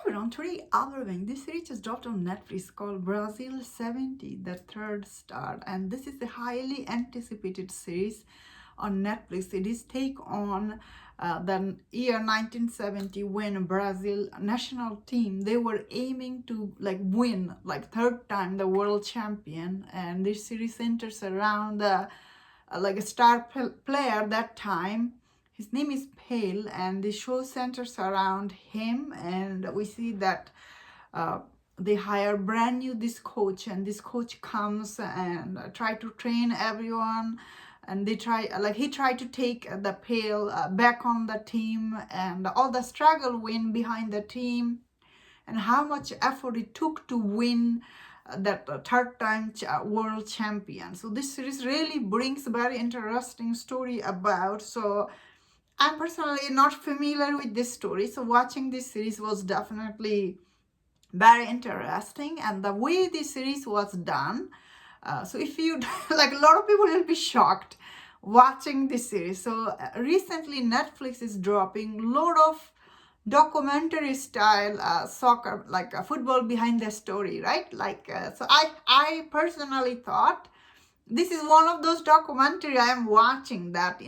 everyone, today Alvin. This series just dropped on Netflix called Brazil 70, the third star. And this is the highly anticipated series on Netflix. It is take on the year 1970 when Brazil national team, they were aiming to win third time the world champion. And this series centers around the a star player that time. His name is Pale, and the show centers around him. And we see that they hire brand new this coach, and this coach comes and try to train everyone. And they he tried to take the Pale back on the team, and all the struggle win behind the team, and how much effort it took to win that third time world champion. So this series really brings a very interesting story about. So I'm personally not familiar with this story, so watching this series was definitely very interesting, and the way this series was done. So if you a lot of people will be shocked watching this series. So recently Netflix is dropping a lot of documentary style soccer, football behind the story, right? So I personally thought this is one of those documentary I am watching, that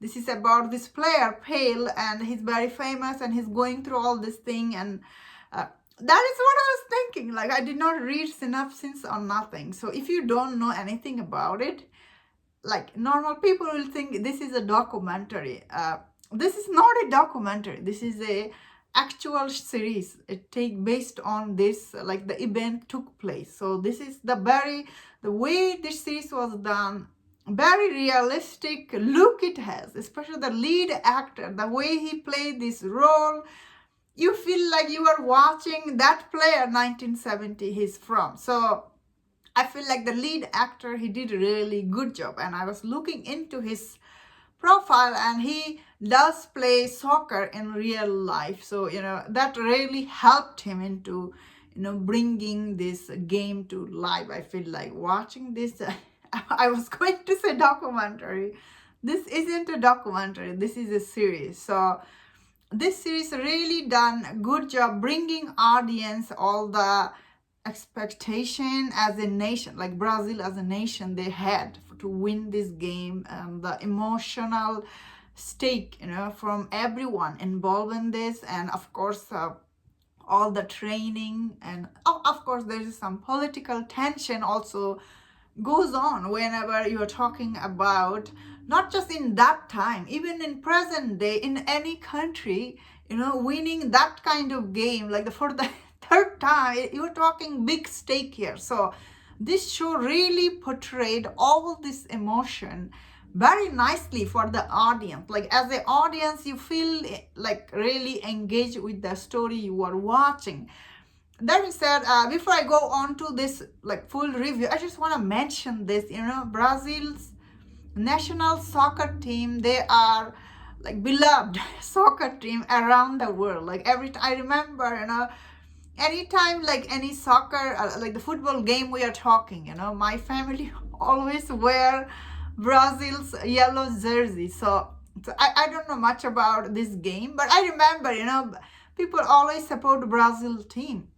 this is about this player Pale, and he's very famous and he's going through all this thing. And that is what I was thinking. I did not read synopsis or nothing. So if you don't know anything about it, normal people will think this is a documentary. This is not a documentary. This is a actual series. It take based on this, the event took place. So this is the way this series was done. Very realistic look it has, especially the lead actor, the way he played this role. You feel like you are watching that player 1970 he's from. So I feel like the lead actor, he did a really good job. And I was looking into his profile, and he does play soccer in real life. So, that really helped him into, bringing this game to life. I feel like watching this, I was going to say documentary. This isn't a documentary. This is a series. So this series really done a good job bringing audience all the expectation as a nation, like Brazil as a nation, they had to win this game, and the emotional stake, from everyone involved in this. And of course, all the training, and of course there is some political tension also goes on whenever you're talking about, not just in that time, even in present day, in any country, winning that kind of game, for the third time, you're talking big stake here. So this show really portrayed all this emotion very nicely for the audience. As an audience, you feel really engaged with the story you are watching. That being said, before I go on to this full review, I just want to mention this. Brazil's national soccer team, they are beloved soccer team around the world. Every time I remember, anytime any soccer, the football game we are talking, my family always wear Brazil's yellow jersey. So I don't know much about this game, but I remember, people always support Brazil team.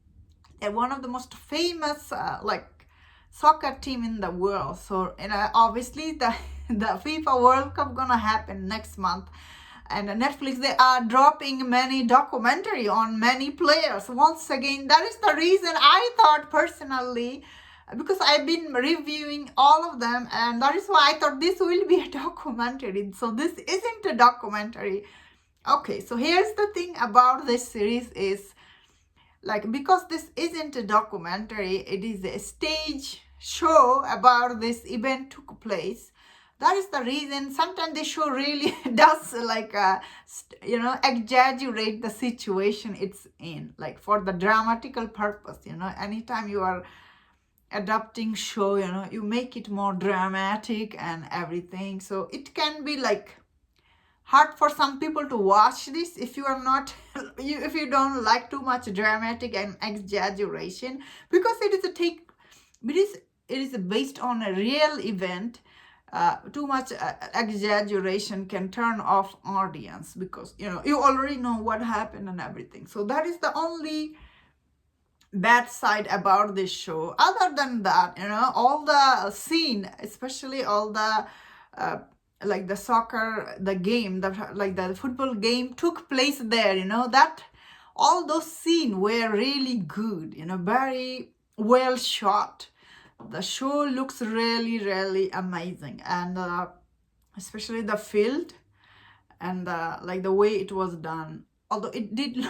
They're one of the most famous soccer team in the world. So obviously the FIFA World Cup gonna happen next month, and Netflix, they are dropping many documentary on many players. Once again, that is the reason I thought personally, because I've been reviewing all of them, and that is why I thought this will be a documentary. So this isn't a documentary. Okay, so here's the thing about this series is, because this isn't a documentary, it is a stage show about this event took place. That is the reason sometimes the show really does exaggerate the situation it's in, for the dramatical purpose. Anytime you are adapting show, you make it more dramatic and everything. So it can be hard for some people to watch this if you are not if you don't like too much dramatic and exaggeration, because it is based on a real event. too much exaggeration can turn off audience, because you already know what happened and everything. So that is the only bad side about this show. Other than that, all the scene, especially all the like the soccer, the game, like the football game took place there, that all those scenes were really good, very well shot. The show looks really, really amazing. And especially the field, and like the way it was done, although it did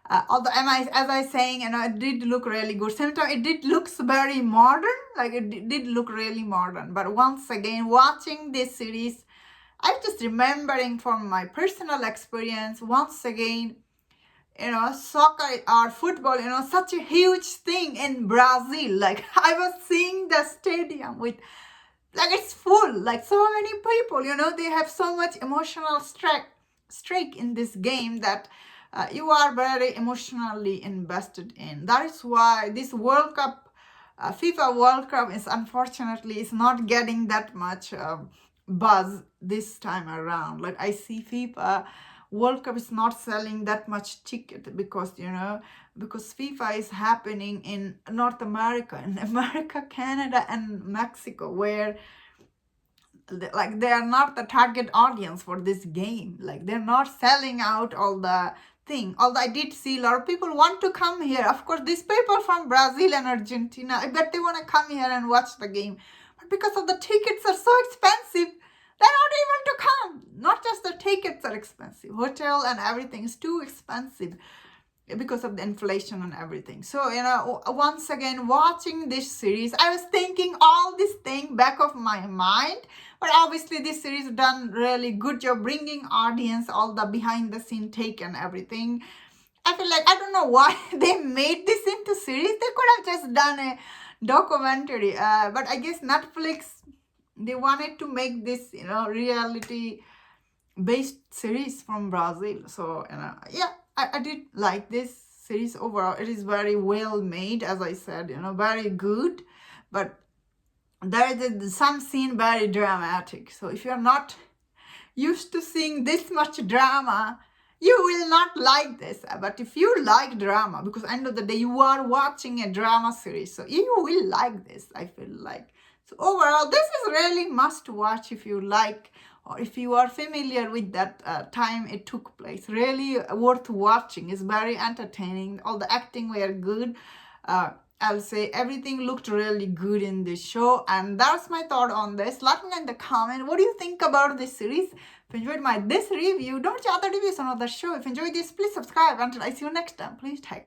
although as I saying, it did look really good. Sometimes it did looks very modern, like it did look really modern. But once again, watching this series, I'm just remembering from my personal experience, once again, soccer or football, such a huge thing in Brazil. Like I was seeing the stadium with, like, it's full, like so many people, they have so much emotional stake in this game that you are very emotionally invested in. That is why this World Cup, FIFA World Cup, is unfortunately is not getting that much buzz this time around. Like I see FIFA World Cup is not selling that much ticket, because because FIFA is happening in North America, in America, Canada, and Mexico, where like they are not the target audience for this game. Like they're not selling out all the thing. Although I did see a lot of people want to come here. Of course, these people from Brazil and Argentina, I bet they want to come here and watch the game. But because of the tickets are so expensive, they're not able to come. Not just the tickets are expensive, hotel and everything is too expensive because of the inflation and everything. So, once again, watching this series, I was thinking all this thing back of my mind. But obviously, this series done really good job bringing audience, all the behind the scene take and everything. I feel like, I don't know why they made this into series. They could have just done a documentary. But I guess Netflix, they wanted to make this, reality based series from Brazil. So, yeah, I did like this series overall. It is very well made, as I said, very good. But there is some scene very dramatic. So if you're not used to seeing this much drama, you will not like this. But if you like drama, because end of the day you are watching a drama series, so you will like this, I feel like. So overall, this is really must watch if you like, or if you are familiar with that time it took place. Really worth watching. It's very entertaining. All the acting were good. I'll say everything looked really good in this show. And that's my thought on this. Let me know in the comment, what do you think about this series? If you enjoyed this review, don't watch other reviews on other show. If you enjoyed this, please subscribe. Until I see you next time, please take